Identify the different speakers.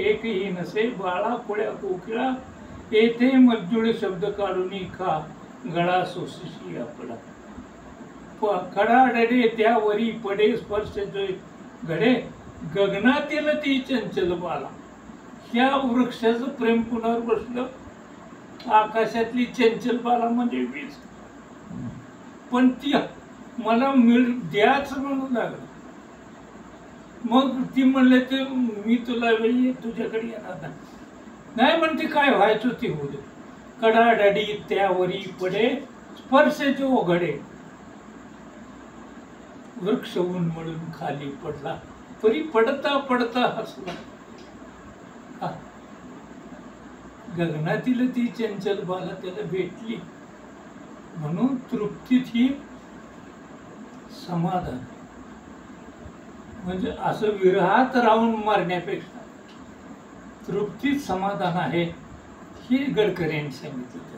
Speaker 1: एकही नसे बाळा पुळ्या कोकिळा येथे मज्जुळे शब्द काढून खा गळा सोसशी आपला खडाडे त्यावरी पडे स्पर्श जोय घडे गगनातील ती चंचल बाला ह्या वृक्षाचं प्रेम कुणावर बसलं आकाशातली चंचल बाला म्हणजे वीज पण ती मला द्याच म्हणून लागलं मग ती म्हणले ते मी तुला तुझ्याकडे येणार नाही म्हणते काय व्हायचं ती होऊ दे कडाडडी त्यावरी पडे स्पर्श जो घडे वृक्ष उन्मळून खाली पडला तरी पडता पडता हसला गगनातील ती चंचल बाला त्याला भेटली म्हणून तृप्तीत ही समाधान म्हणजे असं विरहात राहून मरण्यापेक्षा तृप्तीत समाधान आहे हे गडकरी यांनी सांगितलं.